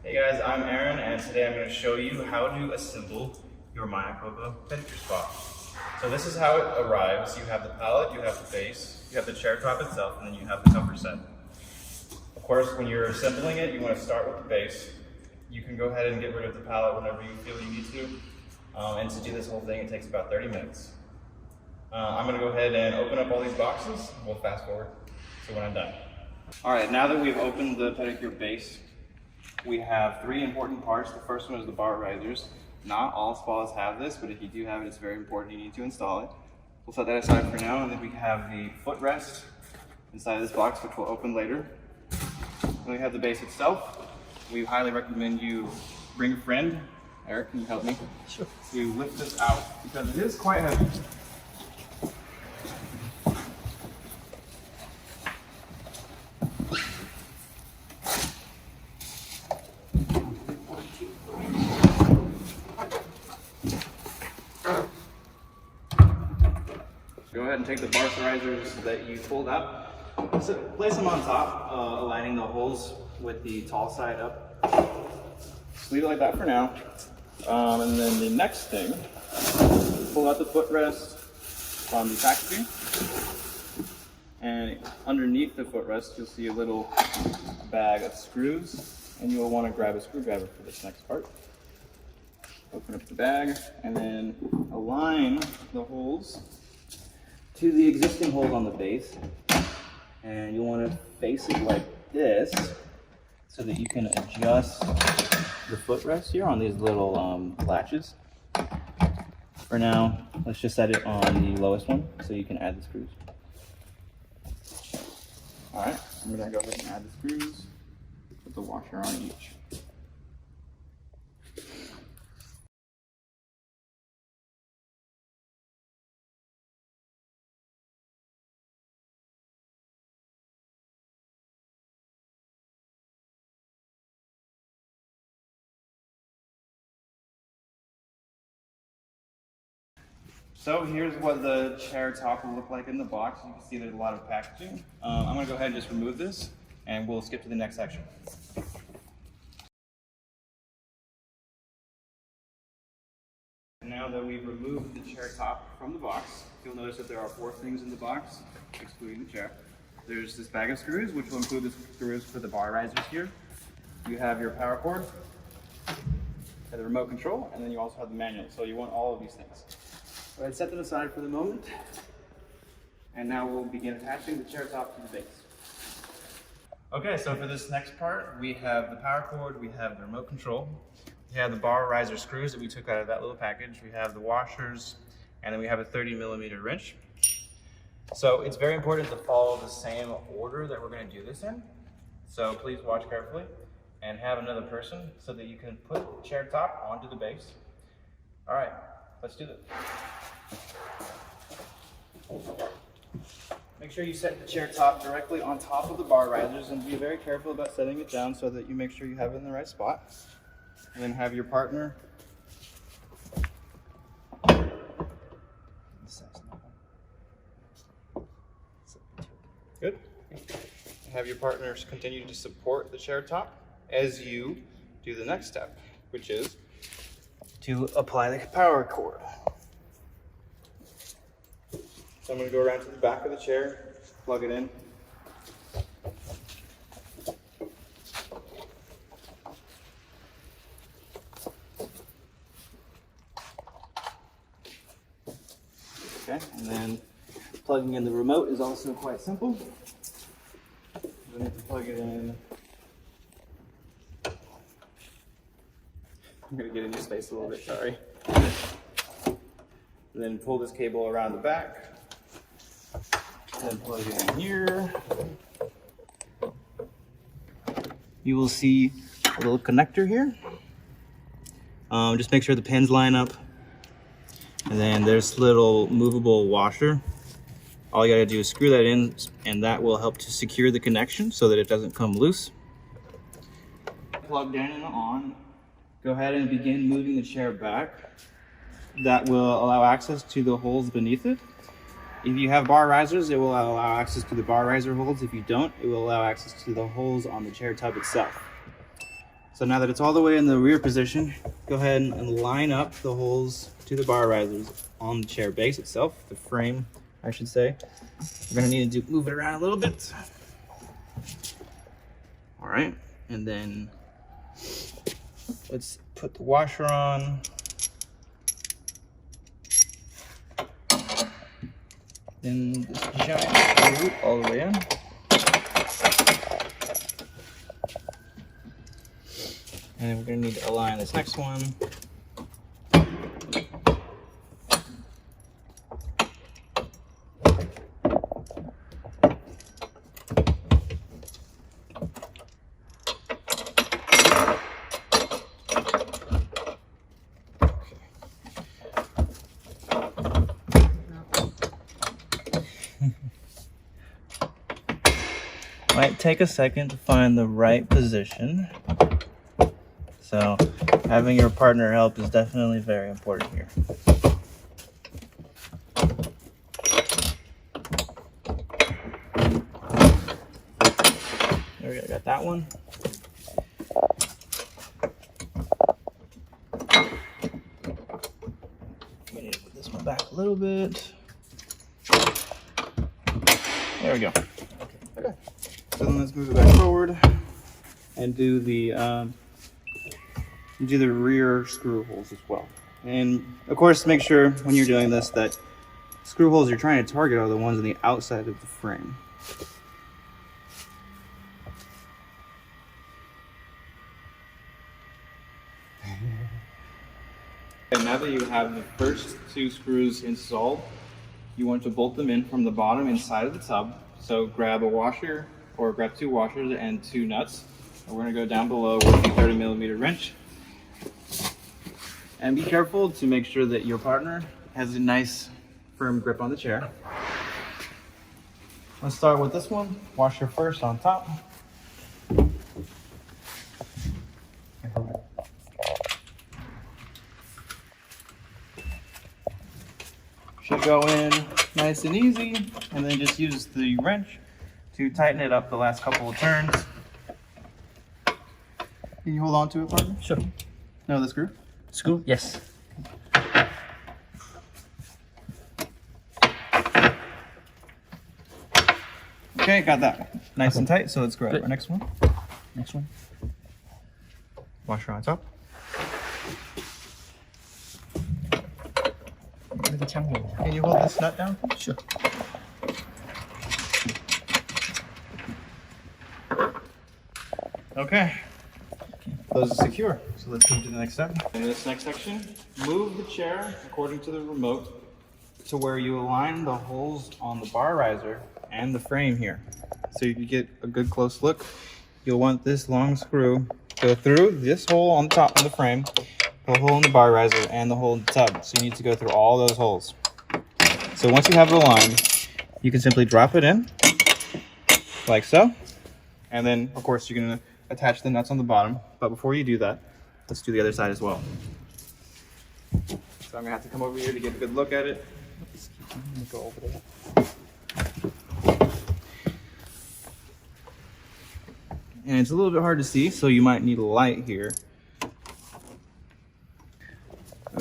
Hey guys, I'm Aaron, and today I'm going to show you how to assemble your Mayakoba Pedicure Spas. So this is how it arrives. You have the palette, you have the base, you have the chair top itself, and then you have the cover set. Of course, when you're assembling it, you want to start with the base. You can go ahead and get rid of the palette whenever you feel you need to. And to do this whole thing, it takes about 30 minutes. I'm going to go ahead and open up all these boxes. We'll fast forward to when I'm done. All right, now that we've opened the pedicure base, we have three important parts. The first one is the bar risers. Not all spas have this, but if you do have it, it's very important. You need to install it. We'll set that aside for now, and then we have the footrest inside this box, which we'll open later. Then we have the base itself. We highly recommend you bring a friend. Eric, can you help me? Sure. To lift this out because it is quite heavy. Go ahead and take the bar risers that you pulled out, so place them on top, aligning the holes with the tall side up. Just leave it like that for now. And then the next thing, pull out the footrest on the packaging. And underneath the footrest, you'll see a little bag of screws, and you'll want to grab a screwdriver for this next part. Open up the bag, and then align the holes to the existing holes on the base, and you want to face it like this so that you can adjust the footrest here on these little latches. For now, let's just set it on the lowest one so you can add the screws. All right, I'm gonna go ahead and add the screws, put the washer on each. So here's what the chair top will look like in the box. You can see there's a lot of packaging. I'm going to go ahead and just remove this, and we'll skip to the next section. Now that we've removed the chair top from the box, you'll notice that there are 4 things in the box, excluding the chair. There's this bag of screws, which will include the screws for the bar risers here. You have your power cord, the remote control, and then you also have the manual. So you want all of these things. Go ahead and set them aside for the moment. And now we'll begin attaching the chair top to the base. Okay, so for this next part, we have the power cord, we have the remote control, we have the bar riser screws that we took out of that little package, we have the washers, and then we have a 30mm wrench. So it's very important to follow the same order that we're going to do this in. So please watch carefully and have another person so that you can put the chair top onto the base. All right, let's do this. Make sure you set the chair top directly on top of the bar risers, and be very careful about setting it down so that you make sure you have it in the right spot. And then have your partner good. Have your partners continue to support the chair top as you do the next step, which is to apply the power cord. So I'm going to go around to the back of the chair, plug it in. Okay, and then plugging in the remote is also quite simple. You need to plug it in. I'm going to get in your space a little bit, sorry. And then pull this cable around the back. Then plug it in here. You will see a little connector here. Just make sure the pins line up. And then there's a little movable washer. All you gotta do is screw that in, and that will help to secure the connection so that it doesn't come loose. Plugged in and on. Go ahead and begin moving the chair back. That will allow access to the holes beneath it. If you have bar risers, it will allow access to the bar riser holes. If you don't, it will allow access to the holes on the chair tub itself. So now that it's all the way in the rear position, go ahead and line up the holes to the bar risers on the chair base itself, the frame, I should say. We're gonna need to move it around a little bit. All right, and then let's put the washer on. Then this giant screw all the way in. And then we're gonna need to align this next one. Might take a second to find the right position. So having your partner help is definitely very important here. There we go, got that one. We need to put this one back a little bit. There we go. Okay. So then let's move it back forward and do the rear screw holes as well. And of course, make sure when you're doing this that screw holes you're trying to target are the ones on the outside of the frame. And now that you have the first two screws installed, you want to bolt them in from the bottom inside of the tub. So grab a washer or grab two washers and two nuts. And we're gonna go down below with the 30mm wrench. And be careful to make sure that your partner has a nice firm grip on the chair. Let's start with this one. Washer first on top. Should go in nice and easy, and then just use the wrench to tighten it up the last couple of turns. Can you hold on to it, partner? Sure. No, the screw? Screw? Yes. Okay, got that nice and tight, so let's grab Good. our next one. Next one. Washer on top. Can you hold this nut down? Sure. Okay. Those are secure. So let's move to the next step. In this next section, move the chair according to the remote to where you align the holes on the bar riser and the frame here. So you can get a good close look. You'll want this long screw go through this hole on the top of the frame, the hole in the bar riser, and the hole in the tub. So you need to go through all those holes. So once you have it aligned, you can simply drop it in like so. And then, of course, you're going to attach the nuts on the bottom. But before you do that, let's do the other side as well. So I'm going to have to come over here to get a good look at it. Let me go over there. And it's a little bit hard to see, so you might need a light here.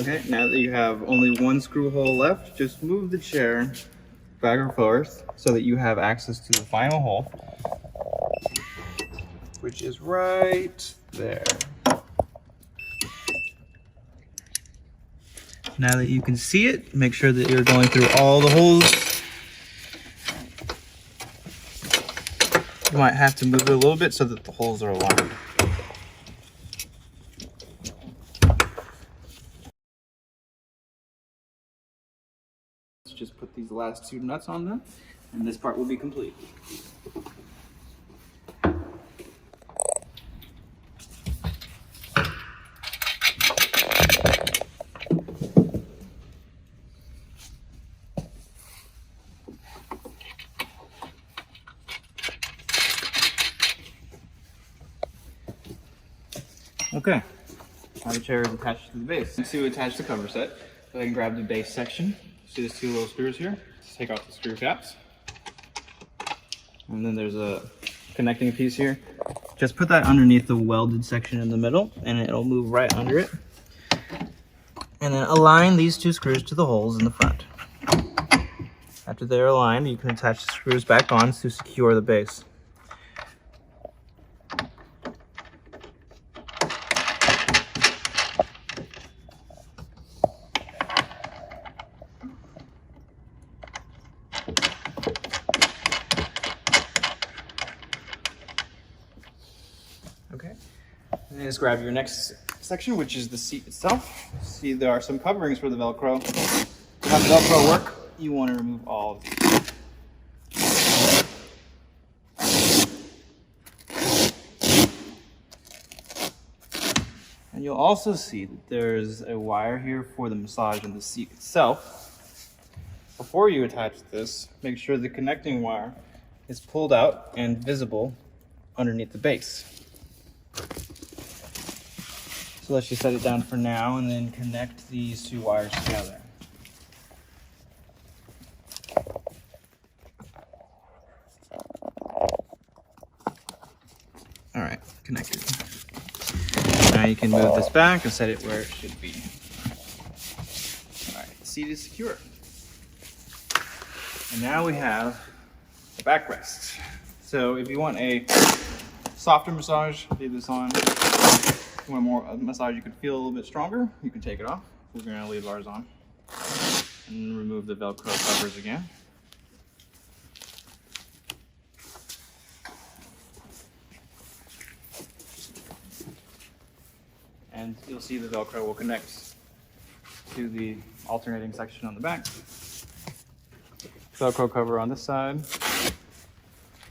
Okay, now that you have only one screw hole left, just move the chair back and forth so that you have access to the final hole, which is right there. Now that you can see it, make sure that you're going through all the holes. You might have to move it a little bit so that the holes are aligned. Let's just put these last two nuts on them, and this part will be complete. Okay, now the chair is attached to the base. To attach the cover set, go ahead and grab the base section. See these two little screws here? Just take off the screw caps. And then there's a connecting piece here. just put that underneath the welded section in the middle and it'll move right under it. And then align these two screws to the holes in the front. After they're aligned, you can attach the screws back on to secure the base. Okay, and then just grab your next section, which is the seat itself. See, there are some coverings for the Velcro. To have the Velcro work, you want to remove all of these. And you'll also see that there's a wire here for the massage in the seat itself. Before you attach this, make sure the connecting wire is pulled out and visible underneath the base. So let's just set it down for now and then connect these two wires together. All right, connected. Now you can move this back and set it where it should be. All right, the seat is secure. And now we have the backrest. So if you want a softer massage, leave this on. If you want a massage you could feel a little bit stronger, you can take it off. We're gonna leave ours on. And remove the Velcro covers again. And you'll see the Velcro will connect to the alternating section on the back. Velcro cover on this side.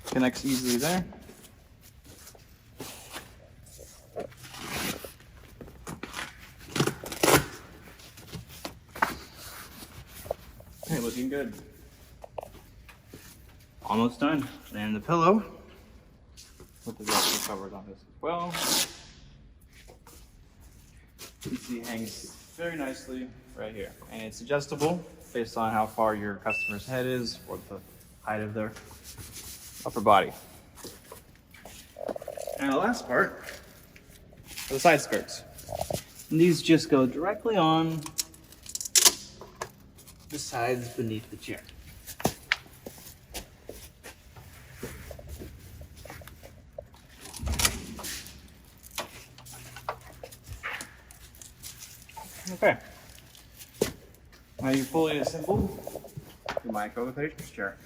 Connects easily there. Okay, looking good. Almost done. And the pillow with the Velcro covers on this as well. You see it hangs very nicely right here. And it's adjustable based on how far your customer's head is or the height of their upper body. And the last part are the side skirts. And these just go directly on the sides beneath the chair. Okay. Now you fully assembled the Mayakoba Pedicure chair.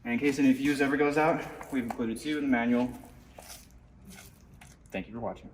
And in case any fuse ever goes out, we've included two in the manual. Thank you for watching.